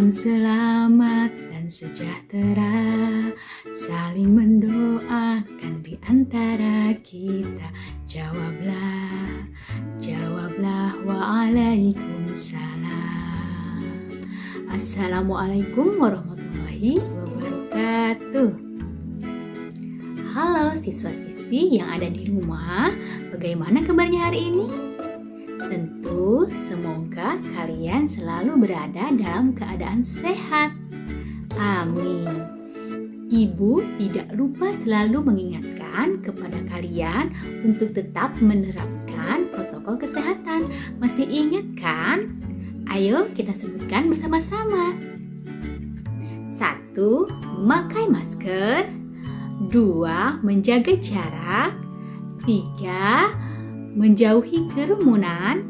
Salam selamat dan sejahtera, saling mendoakan di antara kita. Jawablah, jawablah, waalaikumsalam. Assalamualaikum warahmatullahi wabarakatuh. Halo siswa-siswi yang ada di rumah, bagaimana kabarnya hari ini? Tentu semoga kalian selalu berada dalam keadaan sehat. Amin. Ibu tidak lupa selalu mengingatkan kepada kalian untuk tetap menerapkan protokol kesehatan. Masih ingat kan? Ayo kita sebutkan bersama-sama. 1. Memakai masker. 2. Menjaga jarak. 3. Menjauhi kerumunan.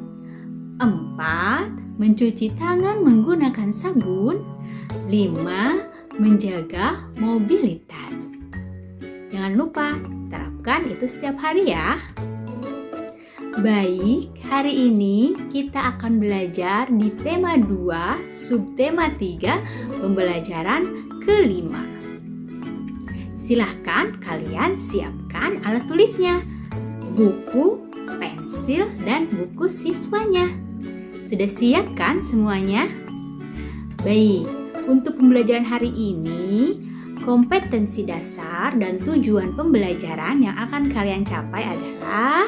4. Mencuci tangan menggunakan sabun. 5. Menjaga mobilitas. Jangan lupa terapkan itu setiap hari ya. Baik, hari ini kita akan belajar di tema 2, subtema 3, pembelajaran kelima. Silahkan kalian siapkan alat tulisnya, buku, pensil, dan buku siswanya. Sudah siap kan semuanya? Baik, untuk pembelajaran hari ini, kompetensi dasar dan tujuan pembelajaran yang akan kalian capai adalah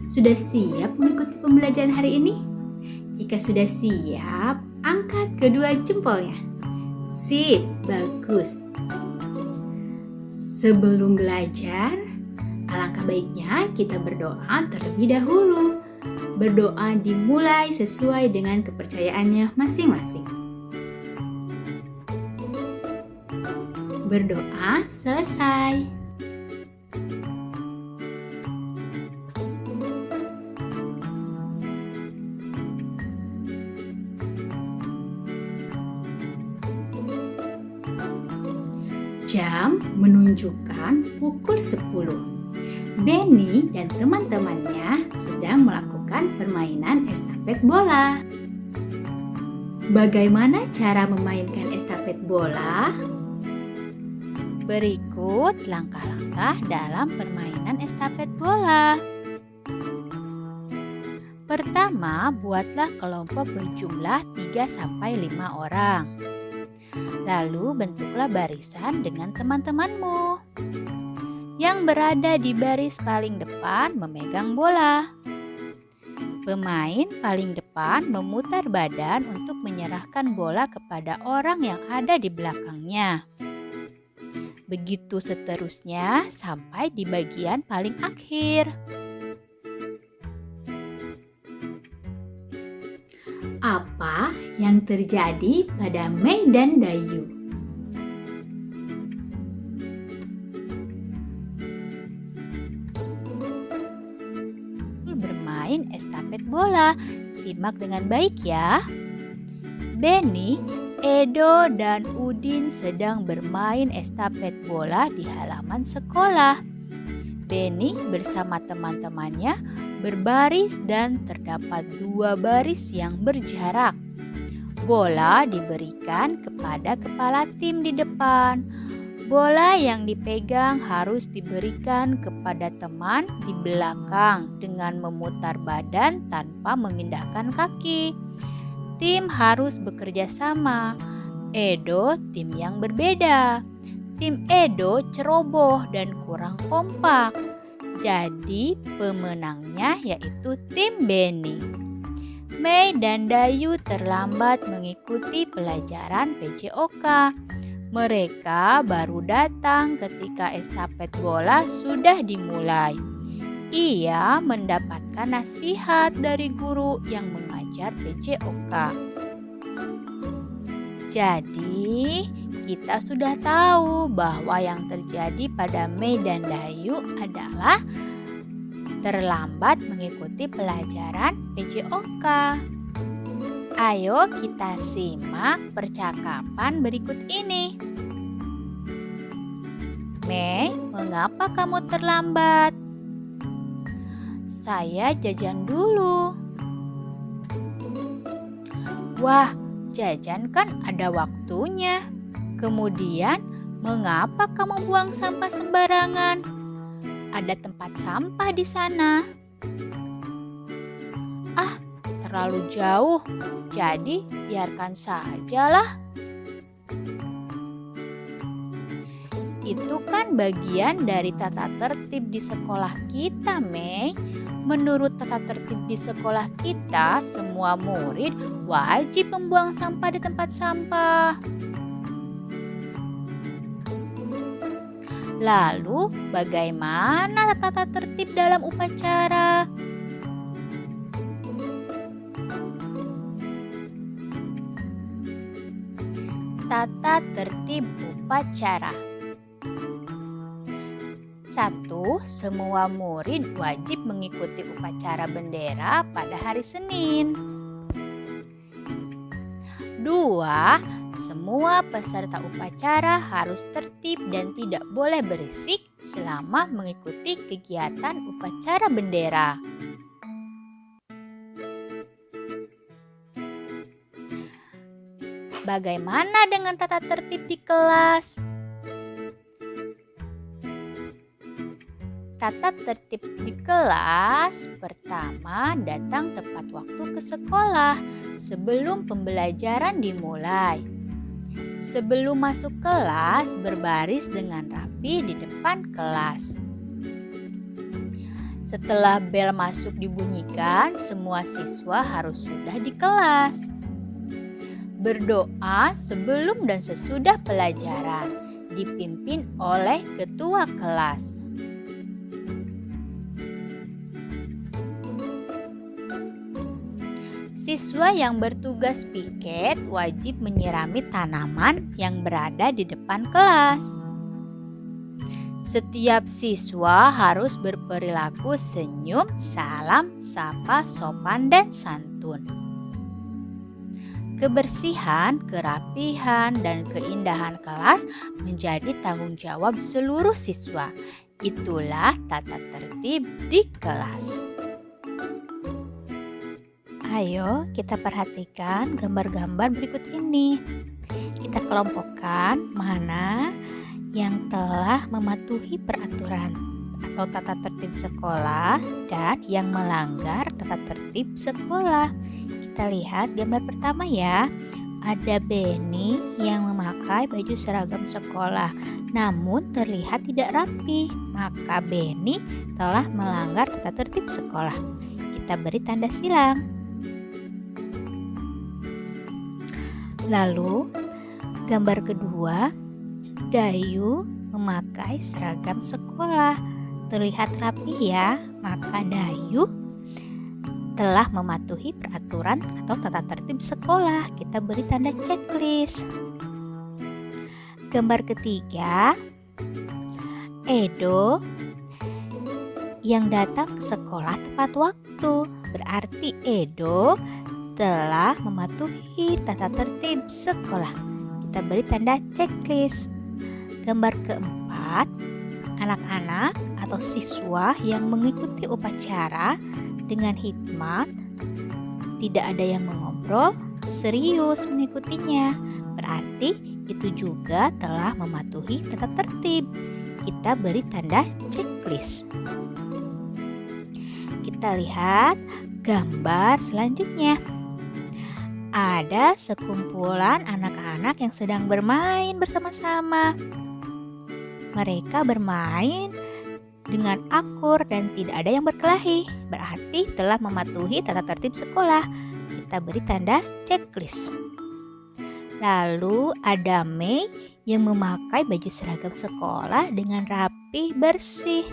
sudah siap mengikuti pembelajaran hari ini? Jika sudah siap, angkat kedua jempolnya. Sip, bagus. Sebelum belajar, alangkah baiknya kita berdoa terlebih dahulu. Berdoa dimulai sesuai dengan kepercayaannya masing-masing. Berdoa selesai. Jam menunjukkan pukul 10. Benny dan teman-temannya sedang melakukan permainan estafet bola. Bagaimana cara memainkan estafet bola? Berikut langkah-langkah dalam permainan estafet bola. Pertama, buatlah kelompok berjumlah 3-5 orang. Lalu bentuklah barisan dengan teman-temanmu. Yang berada di baris paling depan memegang bola. Pemain paling depan memutar badan untuk menyerahkan bola kepada orang yang ada di belakangnya. Begitu seterusnya sampai di bagian paling akhir. Apa yang terjadi pada Mei dan Dayu? Bermain estafet bola. Simak dengan baik ya. Benny, Edo, dan Udin sedang bermain estafet bola di halaman sekolah. Benny bersama teman-temannya berbaris dan terdapat 2 baris yang berjarak. Bola diberikan kepada kepala tim di depan. Bola yang dipegang harus diberikan kepada teman di belakang dengan memutar badan tanpa memindahkan kaki. Tim harus bekerja sama. Edo tim yang berbeda. Tim Edo ceroboh dan kurang kompak. Jadi pemenangnya yaitu tim Benny. Mei dan Dayu terlambat mengikuti pelajaran PJOK. Mereka baru datang ketika estafet bola sudah dimulai. Ia mendapatkan nasihat dari guru yang mengajar PJOK. Jadi, kita sudah tahu bahwa yang terjadi pada Mei dan Dayu adalah terlambat mengikuti pelajaran PJOK. Ayo kita simak percakapan berikut ini. Mei, mengapa kamu terlambat? Saya jajan dulu. Wah, jajan kan ada waktunya. Kemudian, mengapa kamu buang sampah sembarangan? Ada tempat sampah di sana. Ah, terlalu jauh. Jadi, biarkan sajalah. Itu kan bagian dari tata tertib di sekolah kita, Mei. Menurut tata tertib di sekolah kita, semua murid wajib membuang sampah di tempat sampah. Lalu, bagaimana tata tertib dalam upacara? Tata tertib upacara. 1. Semua murid wajib mengikuti upacara bendera pada hari Senin. 2. Semua peserta upacara harus tertib dan tidak boleh berisik selama mengikuti kegiatan upacara bendera. Bagaimana dengan tata tertib di kelas? Tata tertib di kelas, pertama datang tepat waktu ke sekolah sebelum pembelajaran dimulai. Sebelum masuk kelas, berbaris dengan rapi di depan kelas. Setelah bel masuk dibunyikan, semua siswa harus sudah di kelas. Berdoa sebelum dan sesudah pelajaran, dipimpin oleh ketua kelas. Siswa yang bertugas piket wajib menyirami tanaman yang berada di depan kelas. Setiap siswa harus berperilaku senyum, salam, sapa, sopan, dan santun. Kebersihan, kerapihan, dan keindahan kelas menjadi tanggung jawab seluruh siswa. Itulah tata tertib di kelas. Ayo kita perhatikan gambar-gambar berikut ini. Kita kelompokkan mana yang telah mematuhi peraturan atau tata tertib sekolah dan yang melanggar tata tertib sekolah. Kita lihat gambar pertama ya. Ada Benny yang memakai baju seragam sekolah namun terlihat tidak rapi. Maka Benny telah melanggar tata tertib sekolah. Kita beri tanda silang. Lalu gambar kedua, Dayu memakai seragam sekolah. Terlihat rapi ya, maka Dayu telah mematuhi peraturan atau tata tertib sekolah. Kita beri tanda checklist. Gambar ketiga, Edo yang datang ke sekolah tepat waktu. Berarti Edo telah mematuhi tata tertib sekolah. Kita beri tanda checklist. Gambar keempat, anak-anak atau siswa yang mengikuti upacara dengan hikmat, tidak ada yang mengobrol, serius mengikutinya. Berarti itu juga telah mematuhi tata tertib. Kita beri tanda checklist. Kita lihat gambar selanjutnya. Ada sekumpulan anak-anak yang sedang bermain bersama-sama. Mereka bermain dengan akur dan tidak ada yang berkelahi. Berarti telah mematuhi tata tertib sekolah. Kita beri tanda checklist. Lalu ada Mei yang memakai baju seragam sekolah dengan rapi bersih.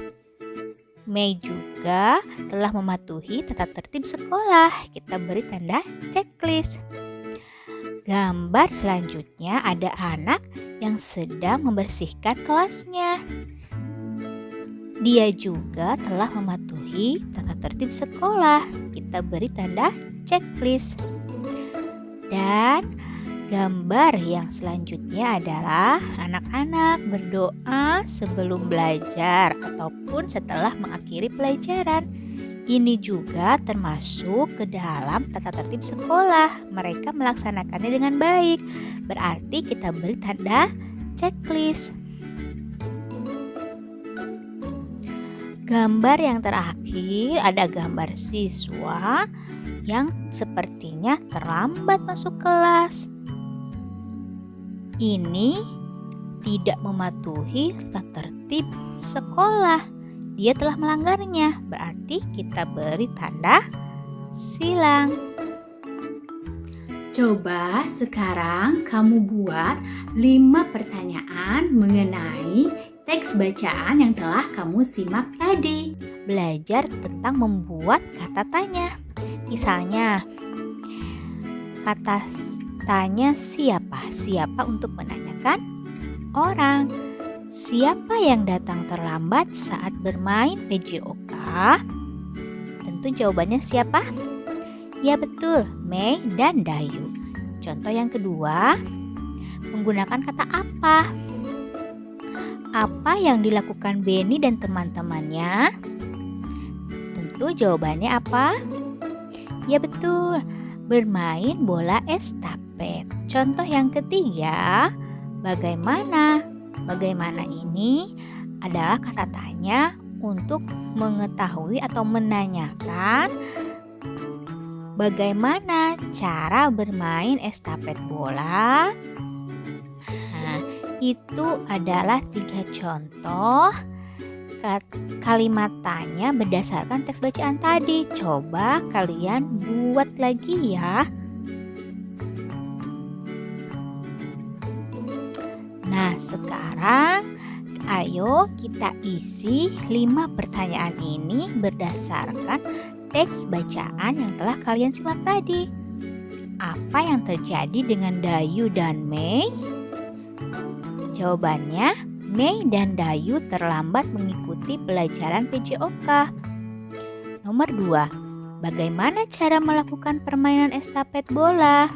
Mei juga telah mematuhi tata tertib sekolah. Kita beri tanda checklist. Gambar selanjutnya ada anak yang sedang membersihkan kelasnya. Dia juga telah mematuhi tata tertib sekolah. Kita beri tanda checklist. Dan gambar yang selanjutnya adalah anak-anak berdoa sebelum belajar ataupun setelah mengakhiri pelajaran. Ini juga termasuk ke dalam tata tertib sekolah. Mereka melaksanakannya dengan baik. Berarti kita beri tanda checklist. Gambar yang terakhir ada gambar siswa yang sepertinya terlambat masuk kelas. Ini tidak mematuhi tata tertib sekolah. Dia telah melanggarnya, berarti kita beri tanda silang. Coba sekarang kamu buat 5 pertanyaan mengenai teks bacaan yang telah kamu simak tadi. Belajar tentang membuat kata tanya. Misalnya, kata tanya siapa? Siapa untuk menanyakan orang. Siapa yang datang terlambat saat bermain PJOK? Tentu jawabannya siapa? Ya betul, Mei dan Dayu. Contoh yang kedua, menggunakan kata apa? Apa yang dilakukan Benny dan teman-temannya? Tentu jawabannya apa? Ya betul, bermain bola estafet. Contoh yang ketiga, bagaimana? Bagaimana ini adalah kata tanya untuk mengetahui atau menanyakan bagaimana cara bermain estafet bola. Nah, itu adalah 3 contoh kalimat tanya berdasarkan teks bacaan tadi. Coba kalian buat lagi ya. Nah, sekarang ayo kita isi 5 pertanyaan ini berdasarkan teks bacaan yang telah kalian simak tadi. Apa yang terjadi dengan Dayu dan Mei? Jawabannya, Mei dan Dayu terlambat mengikuti pelajaran PJOK. Nomor 2, bagaimana cara melakukan permainan estafet bola?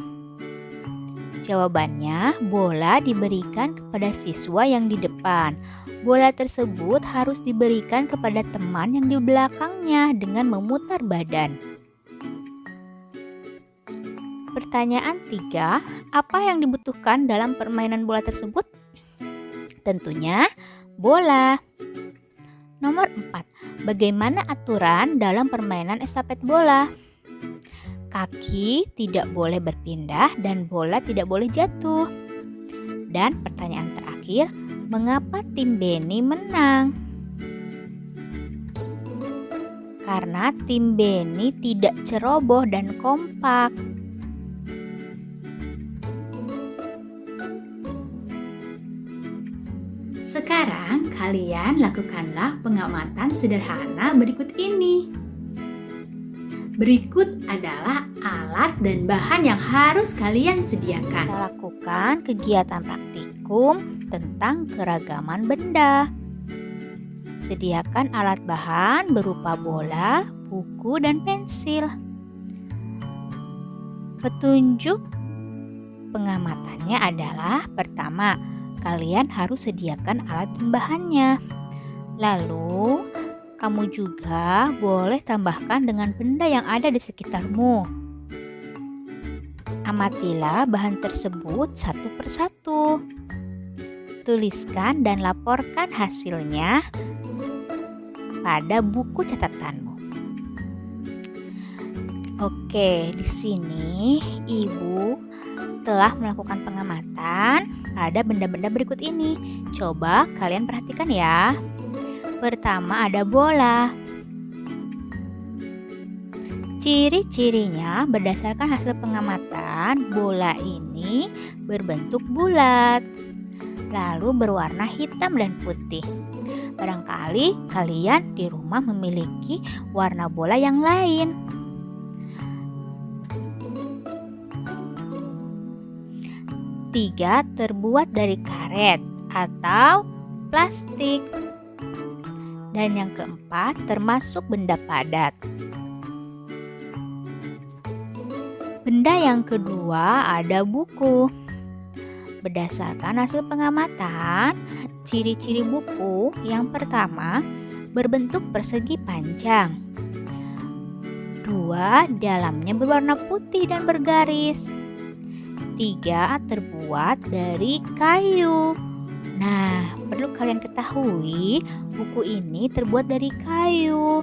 Jawabannya, bola diberikan kepada siswa yang di depan. Bola tersebut harus diberikan kepada teman yang di belakangnya dengan memutar badan. Pertanyaan 3, apa yang dibutuhkan dalam permainan bola tersebut? Tentunya bola. Nomor 4, bagaimana aturan dalam permainan estafet bola? Kaki tidak boleh berpindah dan bola tidak boleh jatuh. Dan pertanyaan terakhir, mengapa tim Benny menang? Karena tim Benny tidak ceroboh dan kompak. Sekarang kalian lakukanlah pengamatan sederhana berikut ini. Berikut adalah alat dan bahan yang harus kalian sediakan. Kita lakukan kegiatan praktikum tentang keragaman benda. Sediakan alat bahan berupa bola, buku, dan pensil. Petunjuk pengamatannya adalah pertama, kalian harus sediakan alat dan bahannya. Lalu, kamu juga boleh tambahkan dengan benda yang ada di sekitarmu. Amatilah bahan tersebut satu persatu. Tuliskan dan laporkan hasilnya pada buku catatanmu. Oke, di sini Ibu telah melakukan pengamatan pada benda-benda berikut ini. Coba kalian perhatikan ya. Pertama ada bola. Ciri-cirinya berdasarkan hasil pengamatan, bola ini berbentuk bulat, lalu berwarna hitam dan putih. Barangkali kalian di rumah memiliki warna bola yang lain. Tiga, terbuat dari karet atau plastik. Dan yang keempat, termasuk benda padat. Benda yang kedua ada buku. Berdasarkan hasil pengamatan, ciri-ciri buku yang pertama berbentuk persegi panjang. 2. Dalamnya berwarna putih dan bergaris. 3. Terbuat dari kayu. Nah, perlu kalian ketahui, buku ini terbuat dari kayu.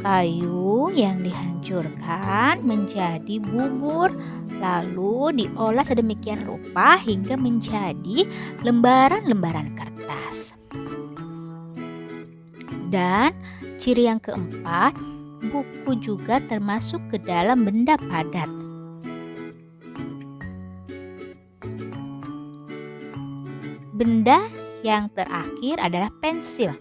Kayu yang dihancurkan menjadi bubur, lalu diolah sedemikian rupa hingga menjadi lembaran-lembaran kertas. Dan ciri yang keempat, buku juga termasuk ke dalam benda padat. Benda yang terakhir adalah pensil.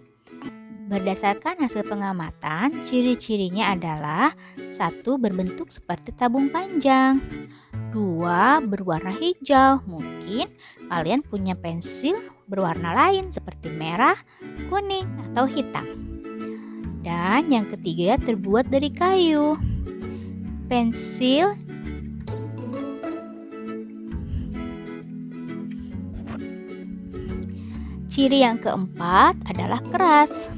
Berdasarkan hasil pengamatan, ciri-cirinya adalah 1. Berbentuk seperti tabung panjang. 2. Berwarna hijau. Mungkin kalian punya pensil berwarna lain seperti merah, kuning, atau hitam. Dan yang ketiga terbuat dari kayu. Pensil ciri yang keempat adalah keras.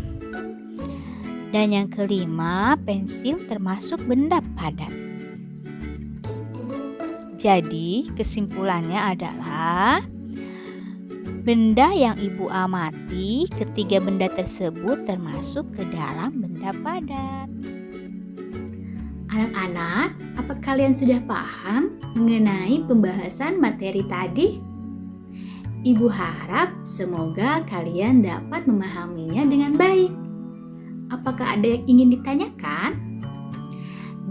Dan yang kelima, pensil termasuk benda padat. Jadi, kesimpulannya adalah benda yang ibu amati, ketiga benda tersebut termasuk ke dalam benda padat. Anak-anak, apa kalian sudah paham mengenai pembahasan materi tadi? Ibu harap semoga kalian dapat memahaminya dengan baik. Apakah ada yang ingin ditanyakan?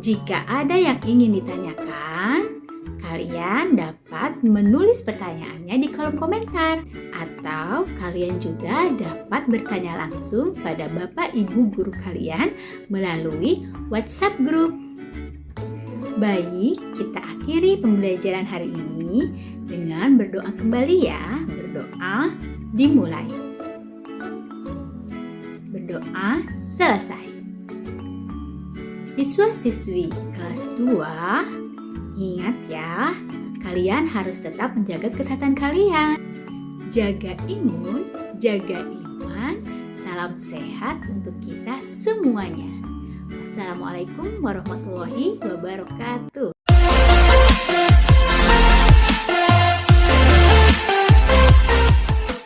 Jika ada yang ingin ditanyakan, kalian dapat menulis pertanyaannya di kolom komentar. Atau kalian juga dapat bertanya langsung pada Bapak Ibu guru kalian melalui WhatsApp group. Baik, kita akhiri pembelajaran hari ini dengan berdoa kembali ya. Berdoa dimulai. Berdoa selesai. Siswa-siswi kelas 2, ingat ya, kalian harus tetap menjaga kesehatan kalian. Jaga imun, jaga iman. Salam sehat untuk kita semuanya. Assalamualaikum warahmatullahi wabarakatuh.